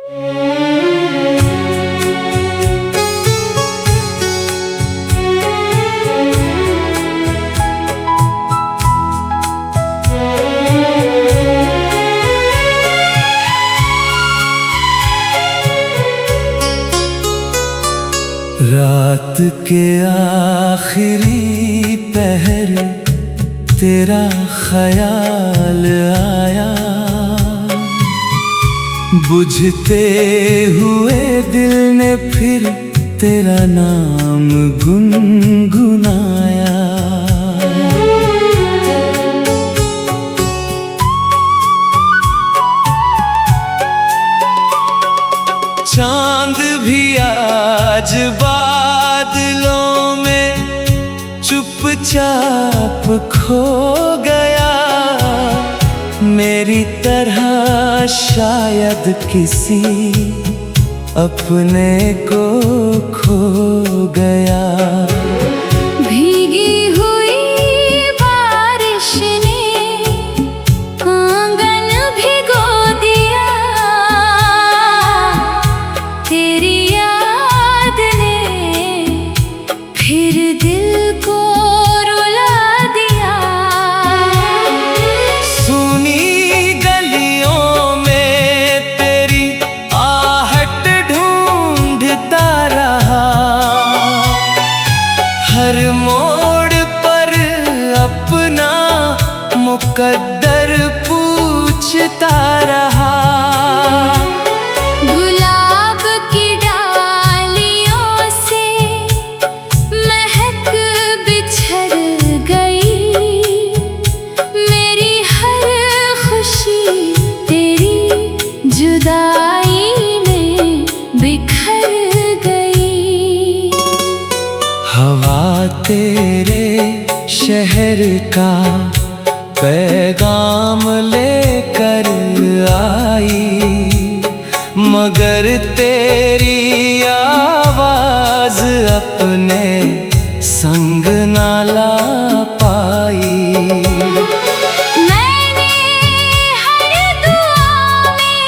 रात के आखिरी पहर तेरा ख्याल आया, बुझते हुए दिल ने फिर तेरा नाम गुनगुनाया। चांद भी आज बादलों में चुपचाप खो गया, मेरी तरह शायद किसी अपने को खो गया। भीगी हुई बारिश ने आंगन भिगो दिया, तेरी याद ने फिर दिल को रुला दिया। सुनी गलियों में तेरी आहट ढूंढता रहा, हर मोड़ पर अपना मुकद्दर पूछता रहा। गुलाब की डालियों से महक बिछड़ गई, मेरी हर खुशी तेरी जुदाई में बिखर गई। हवा तेरे शहर का पैगाम लेकर आई, मगर तेरी आवाज अपने संग ना ला पाई। मैंने हर दुआ में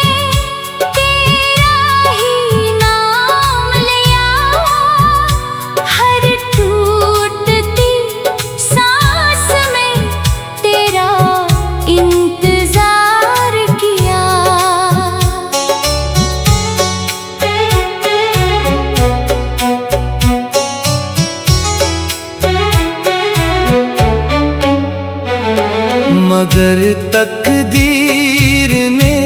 तेरा ही नाम लिया, हर टूटती सांस में तेरा इंतजार किया। मगर तकदीर ने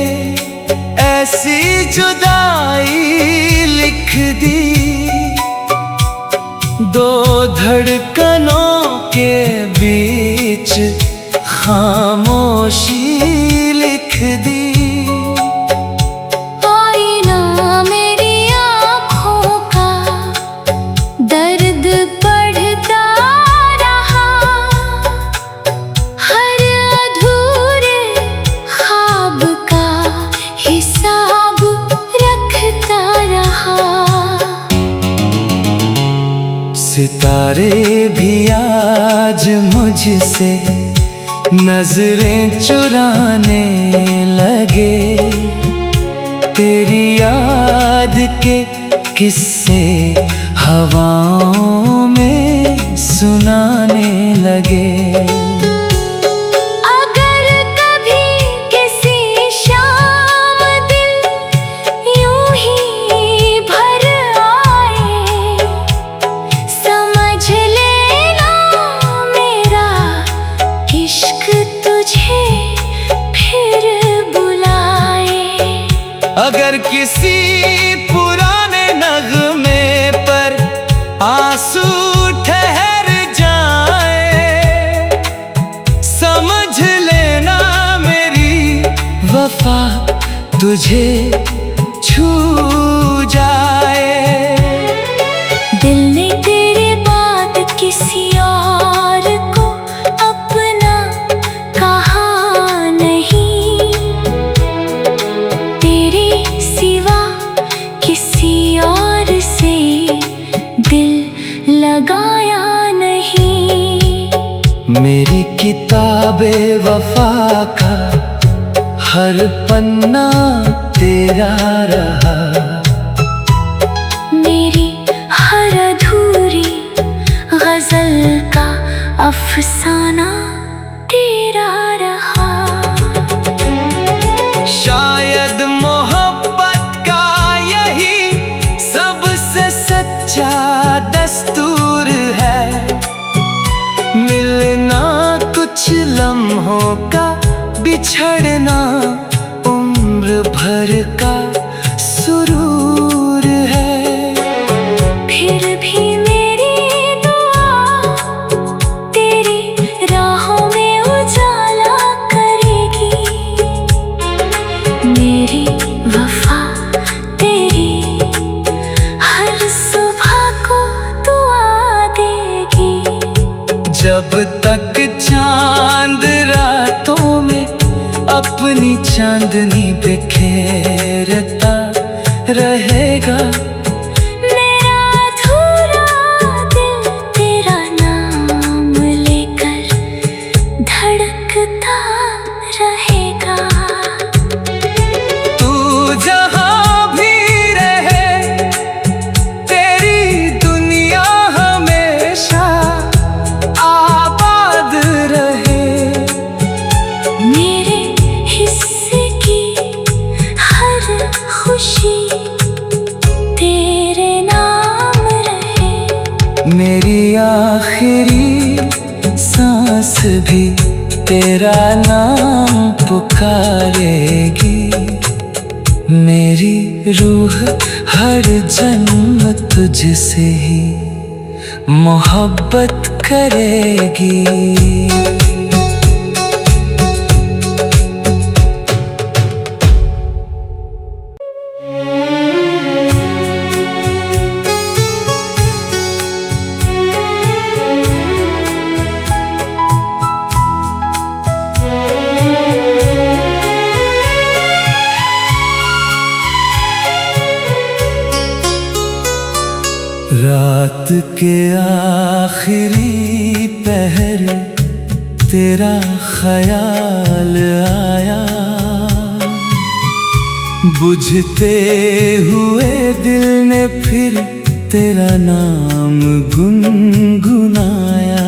ऐसी जुदाई लिख दी, दो धड़कनों के बीच खामोशी लिख दी। आईना मेरी आँखों का दर्द पढ़ता रहा, हर अधूरे ख्वाब का हिसाब रखता रहा। सितारे भी आज मुझसे नजरें चुराने लगे, तेरी याद के किस्से हवाओं में सुनाने लगे। अगर कभी किसी शाम दिल यूं ही भर आए, समझ लेना मेरा इश्क तुझे फिर बुलाए। अगर किसी पुराने नगमे पर आंसू ठहर जाए, समझ लेना मेरी वफा तुझे छू जाए। दिल ने तेरे बाद किसी और को अपना कहा नहीं, तेरे सिवा किसी और से दिल लगाया नहीं। मेरी किताबे वफा का हर पन्ना तेरा रहा। मेरी हर अधूरी गजल का अफसाना तेरा रहा। शायद मोहब्बत का यही सबसे सच्चा दस्तूर है, मिलना कुछ लम्हों का, बिछड़ना उम्र भर का सुरूर है। फिर भी मेरी दुआ तेरी राहों में उजाला करेगी। मेरी वफा तेरी हर सुबह को दुआ देगी। जब तक चांद रातों में अपनी चांदनी बिखेरता रहेगा, मेरा अधूरा दिल तेरा नाम लेकर धड़कता रहेगा। तू जहां भी रहे तेरी दुनिया हमेशा आबाद रहे। मेरे हिस्से की हर खुशी तेरे नाम रहे। मेरी आखिरी सांस भी तेरा नाम पुकारेगी। मेरी रूह हर जन्म तुझसे ही मोहब्बत करेगी। रात के आखिरी पहर तेरा ख्याल आया, बुझते हुए दिल ने फिर तेरा नाम गुनगुनाया।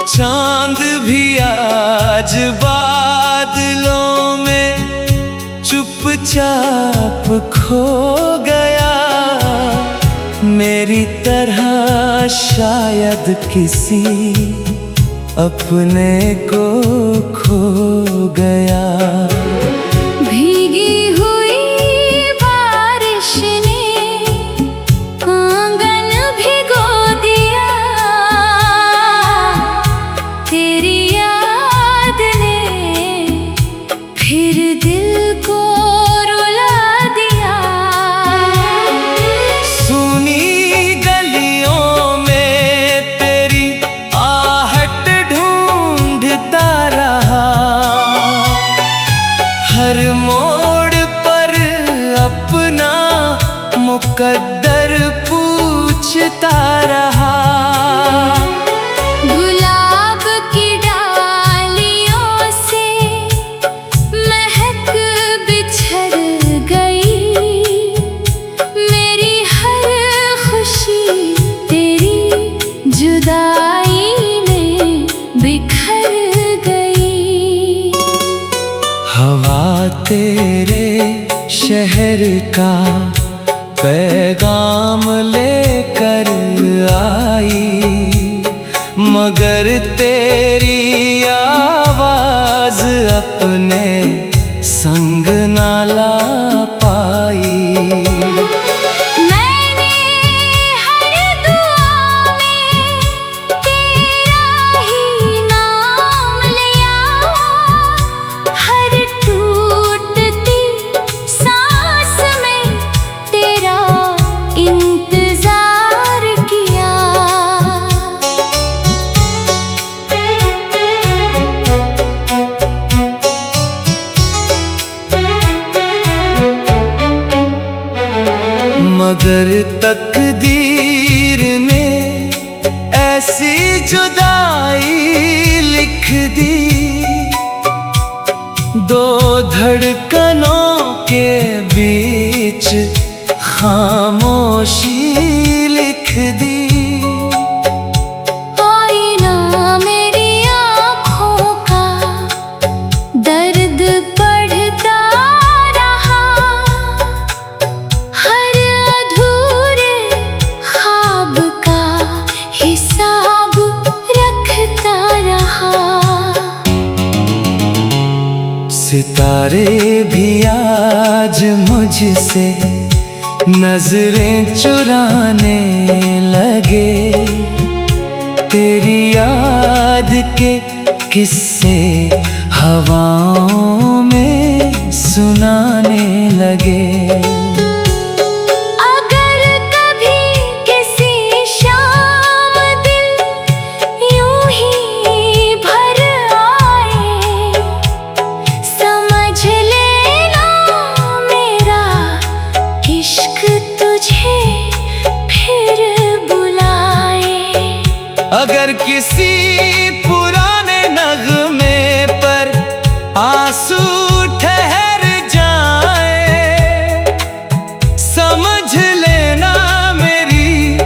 चांद भी आज बादलों में चुपचाप खो गया, मेरी तरह शायद किसी अपने को खो गया। भीगी हुई बारिश ने आंगन भिगो दिया, तेरी याद ने फिर दिल को रुला दिया। सुनी गलियों में तेरी आहट ढूंढता रहा, हर मोड़ पर अपना मुकद्दर पूछता रहा। गुलाब की डालियों से महक बिछड़ गई, मेरी हर खुशी तेरी जुदाई में बिखर गई। हवा तेरे शहर का पैगाम लेकर आई, मगर तेरी आवाज अपने संग ना ला पाई। मैंने हर दुआ में तेरा ही नाम लिया, हर टूटती सांस में तेरा इंतजार किया। मगर तकदीर ने ऐसी जुदाई लिख दी, दो धड़कनों के बीच खामोशी लिख दी। आईना मेरी आँखों का दर्द बढ़ता रहा, हर अधूरे ख्वाब का हिसाब रखता रहा। सितारे भी आज मुझसे नजरें चुराने लगे, तेरी याद के किस्से हवाओं में सुनाने लगे। अगर कभी किसी शाम दिल यूं ही भर आए, समझ लेना मेरा इश्क तुझे फिर बुलाए। अगर किसी पुराने नगमे पर आंसू ठहर जाए, समझ लेना मेरी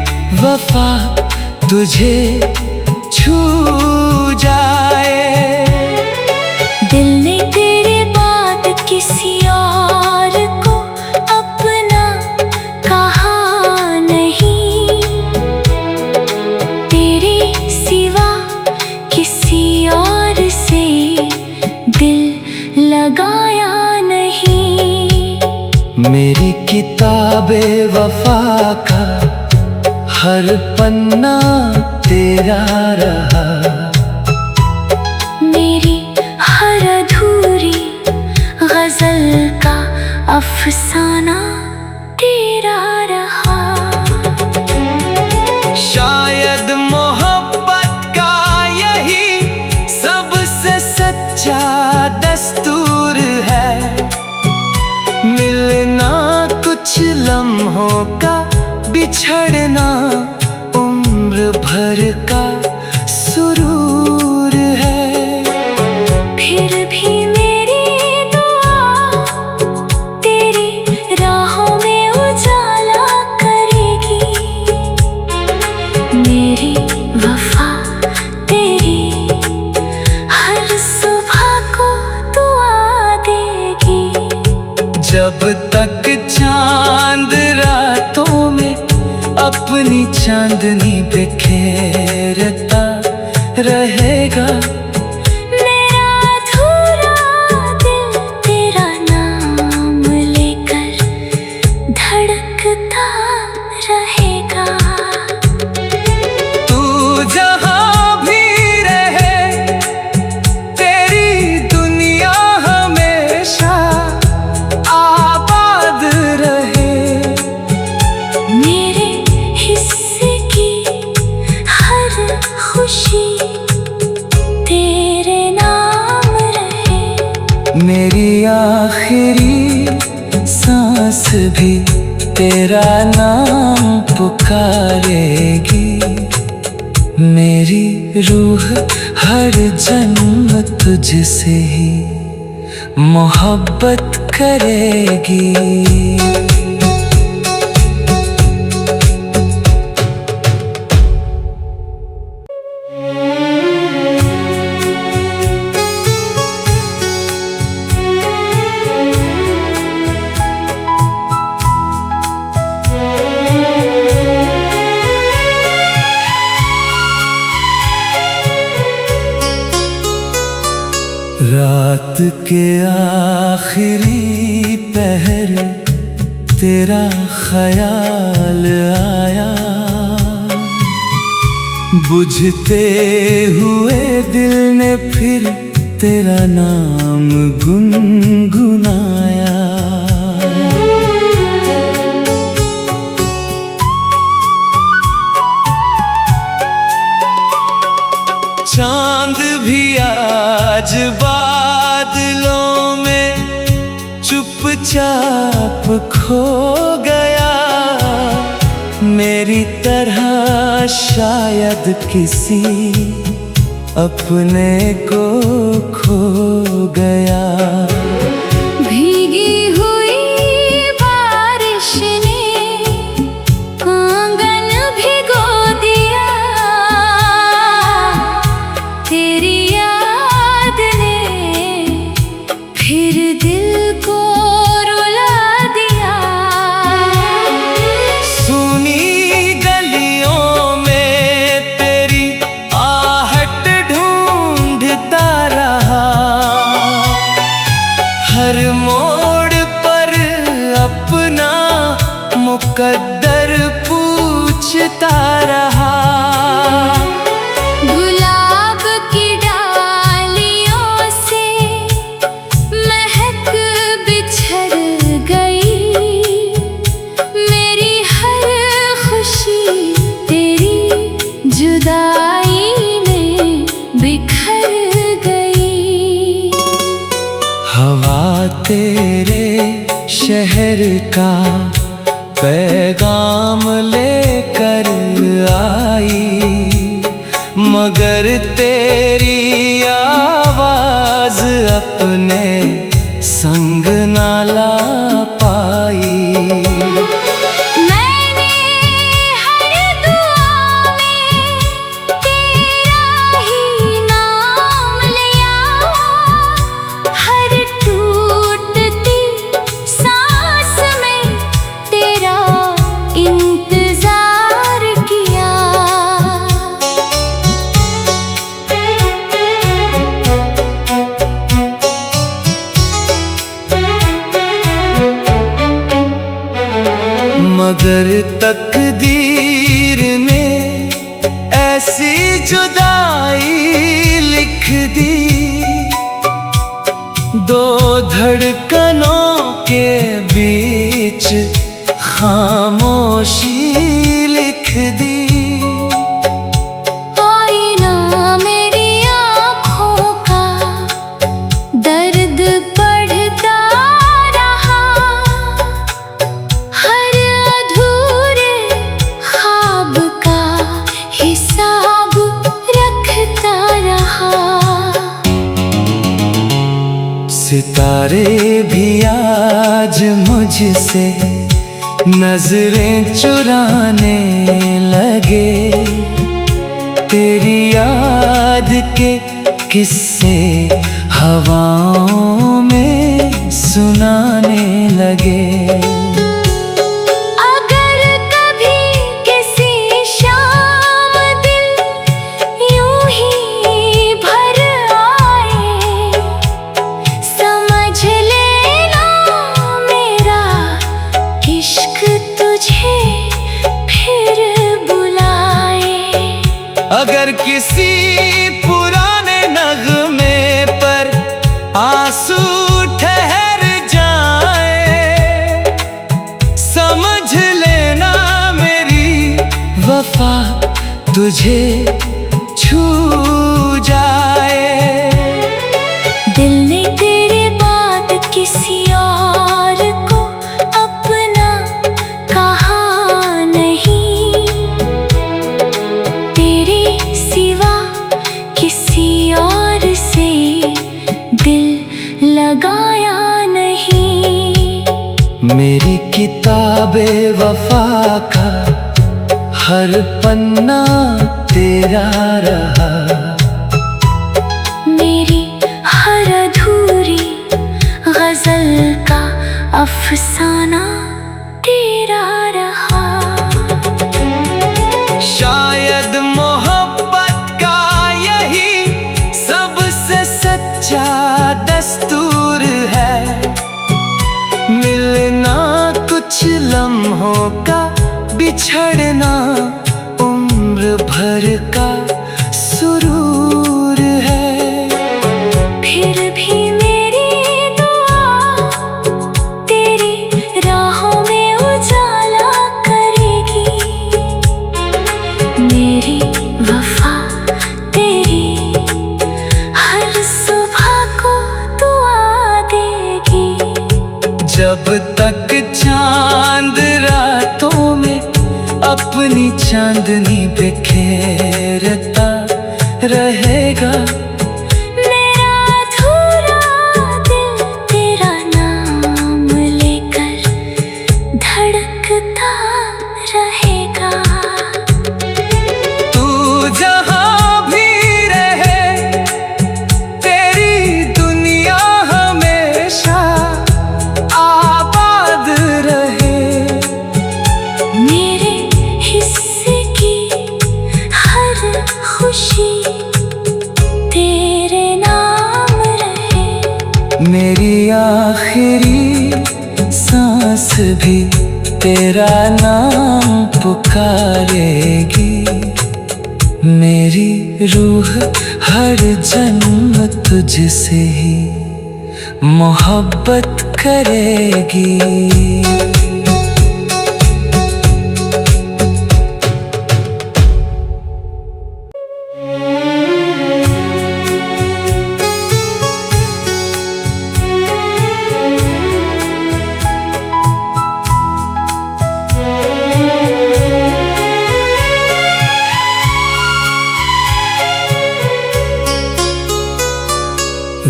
वफा तुझे छू जाए। दिल ने तेरे बाद किसी और को अपना कहा नहीं, तेरे सिवा किसी और से दिल लगाया नहीं। मेरी किताबे वफा का हर पन्ना तेरा रहा, मेरी हर अधूरी गजल का अफसाना तेरा रहा। शायद मोहब्बत का यही सबसे सच्चा दस्तूर है, मिलना कुछ लम्हों का, बिछड़ना उम्र भर का सुरूर है। फिर भी मेरी दुआ तेरी राहों में उजाला करेगी, मेरी वफा तेरी हर सुबह को दुआ देगी। जब तक चांद रातों में अपनी चांदनी बिखेरता रहेगा, मेरा अधूरा दिल तेरा नाम लेकर धड़कता रहेगा। तू जहां भी रहे तेरी दुनिया हमेशा आबाद रहे। मेरे हिस्से की हर खुशी तेरे नाम रहे, मेरी आखिरी सांस भी तेरा नाम पुकारेगी, मेरी रूह हर जन्म तुझसे ही मोहब्बत करेगी। रात के आखिरी पहर तेरा ख्याल आया, बुझते हुए दिल ने फिर तेरा नाम गुनगुनाया। चांद भी आज बादलों में चुपचाप खो गया, मेरी तरह शायद किसी अपने को खो गया। भीगी हुई बारिश ने आंगन भिगो दिया, तेरी याद ने फिर दिल को रुला दिया। सुनी गलियों में तेरी आहट ढूंढता रहा, हर मोड़ पर अपना मुकद्दर पूछता रहा। गुलाब की डालियों से महक बिछड़ गई, मेरी हर खुशी तेरी जुदाई में बिखर गई। हवा तेरे शहर का पैगाम लेकर आई, मगर तेरी आवाज अपने संग ना ला पाई। मैंने हर दुआ में तेरा ही नाम लिया, हर टूटती सांस में तेरा इंतजार किया। मगर तकदीर ने ऐसी जुदाई लिख दी, दो धड़कनों के बीच खामोशी लिख दी। आईना मेरी आँखों का दर्द पढ़ता रहा, हर अधूरे ख्वाब का हिसाब रखता रहा। सितारे भी आज मुझसे नजरें चुराने लगे, तेरी याद के किस्से हवाओं में सुनाने लगे। अगर कभी किसी शाम दिल यूं ही भर आए, समझ लेना मेरा इश्क तुझे फिर बुलाए। अगर किसी पुराने नगमे पर आंसू ठहर जाए, समझ लेना मेरी वफा तुझे छू जाए। दिल ने तेरे बाद किसी और को अपना कहा नहीं, तेरे सिवा किसी और से दिल लगाया नहीं। मेरी किताबे वफा का हर पन्ना तेरा रहा, मेरी हर अधूरी गजल का अफसाना तेरा रहा। शायद मोहब्बत का यही सबसे सच्चा दस्तूर है, मिलना कुछ लम्हों का, बिछड़ना उम्र भर का सुरूर है। फिर भी मेरी दुआ तेरी राहों में उजाला करेगी, मेरी वफा तेरी हर सुबह को दुआ देगी। जब तक चांद रातों में अपने अपनी चांदनी बिखेरता रहेगा। मेरा अधूरा दिल तेरा नाम लेकर धड़कता रहेगा। तू जहाँ भी रहे तेरी दुनिया हमेशा आबाद रहे। मेरे हिस्से की हर खुशी तेरे नाम रहे। मेरी आखिरी सांस भी तेरा नाम पुकारेगी। मेरी रूह हर जन्म तुझसे ही मोहब्बत करेगी।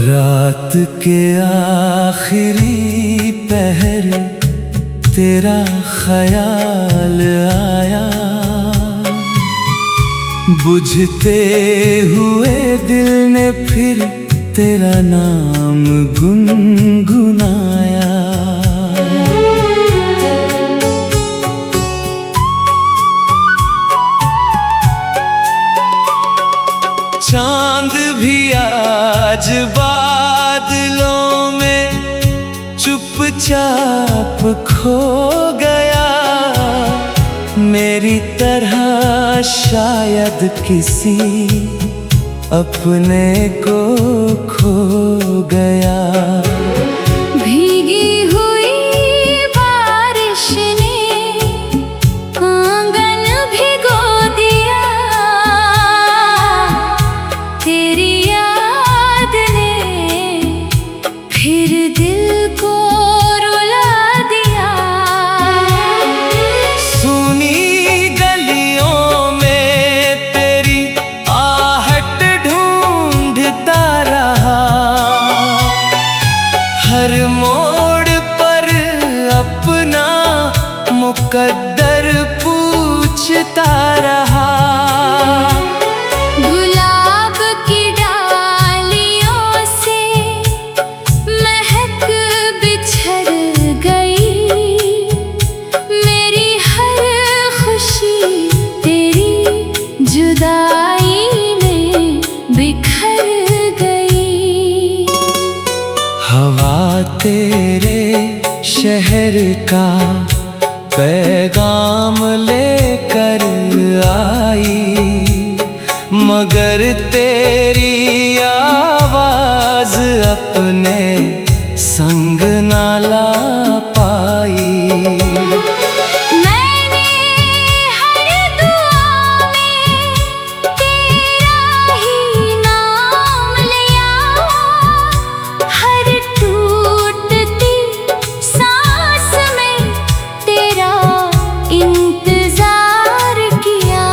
रात के आखिरी पहर तेरा ख्याल आया। बुझते हुए दिल ने फिर तेरा नाम गुनगुनाया। चांद भी आज बादलों में चुपचाप खो गया। मेरी तरह शायद किसी अपने को खो गया। भीगी हुई बारिश ने आंगन भिगो दिया। तेरी याद ने फिर दिल को रुला दिया। सुनी गलियों में तेरी आहट ढूंढता रहा। हर मोड़ पर अपना मुकद्दर पूछता रहा। गुलाब की डालियों से महक बिछड़ गई। मेरी हर खुशी तेरी जुदाई में बिखर गई। हवा तेरे शहर का पैगाम लेकर आई। मगर तेरी आवाज अपने संग ना ला पाई। मैंने हर दुआ में तेरा ही नाम लिया। हर टूटती सांस में तेरा इंतजार किया।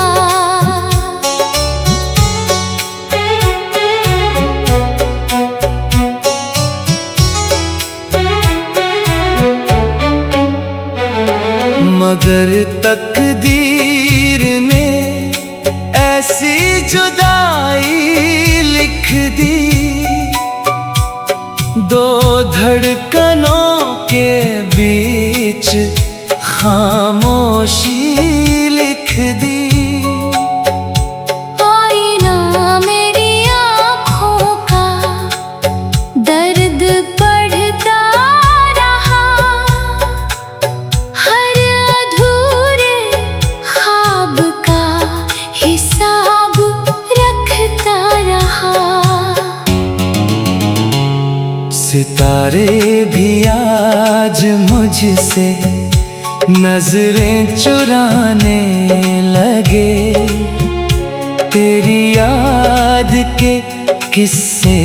मगर तकदीर ने ऐसी जुदाई लिख दी। दो धड़कनों के बीच खामोशी लिख दी। आईना मेरी आँखों का दर्द पढ़ता रहा। हर अधूरे ख्वाब का हिसाब रखता रहा। सितारे भी आज मुझसे नजरें चुराने लगे। तेरी याद के किस्से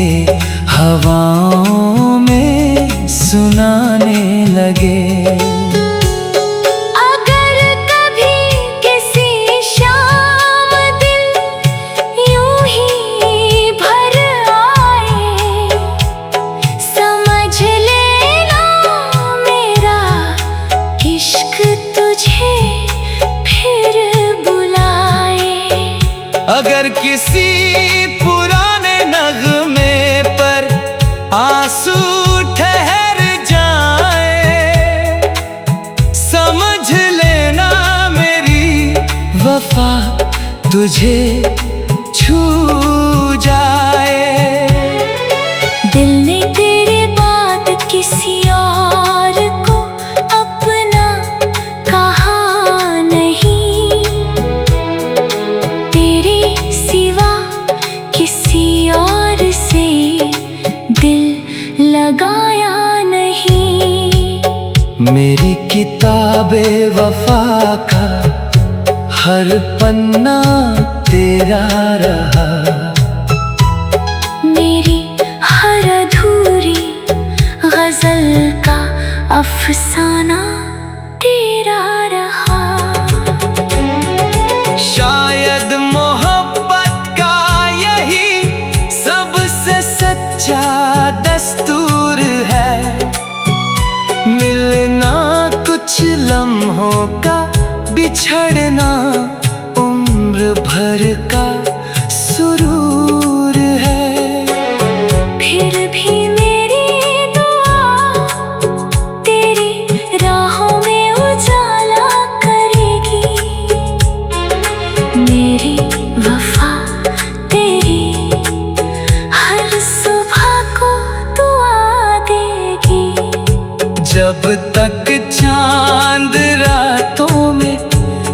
हवाओं में सुनाने लगे। अगर कभी किसी किसी पुराने नगमे पर आंसू ठहर जाए, समझ लेना मेरी वफा तुझे छू जाए। दिल ने तेरे बाद किसी और को अपना कहा नहीं, तेरे सिवा किसी और से दिल लगाया नहीं। मेरी किताबे वफा का हर पन्ना तेरा रहा, मेरी हर अधूरी गजल का अफसाना तेरा रहा। शायद मोहब्बत का यही सबसे सच्चा दस्तूर है, मिलना कुछ लम्हों का, बिछड़ना उम्र भर का सुरूर है। फिर भी मेरी दुआ तेरी राहों में उजाला करेगी, मेरी वफा तेरी हर सुबह को दुआ देगी। जब तक चांद रातों में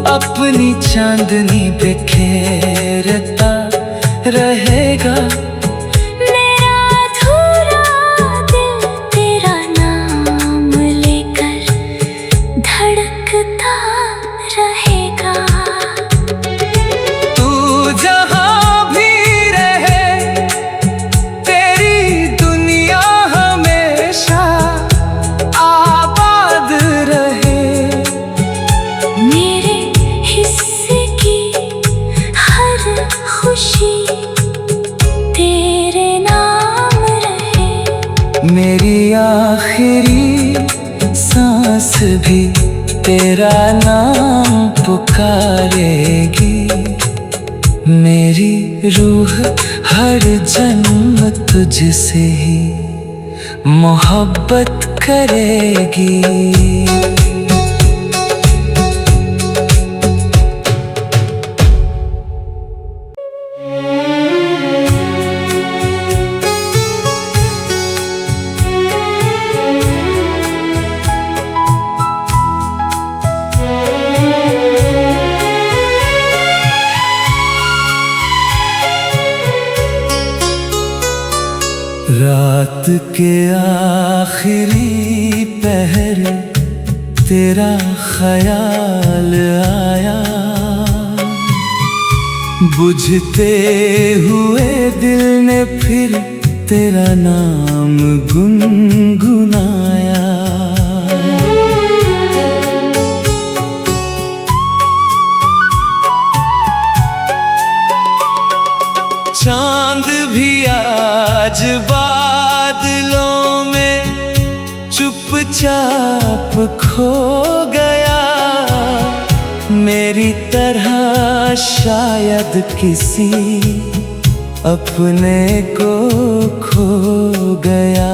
अपनी चांदनी बिखेरता रहेगा, मेरा अधूरा दिल तेरा नाम लेकर धड़कता रहेगा। तू जहां भी रहे तेरी दुनिया हमेशा आबाद रहे। मेरे हिस्से की हर खुशी तेरे नाम रहे, मेरी आखिरी सांस भी तेरा नाम पुकारेगी, मेरी रूह हर जन्म तुझसे ही मोहब्बत करेगी। रात के आखिरी पहर तेरा ख्याल आया, बुझते हुए दिल ने फिर तेरा नाम गुनगुनाया। चांद भी आज बादलों में चुपचाप खो गया, मेरी तरह शायद किसी अपने को खो गया।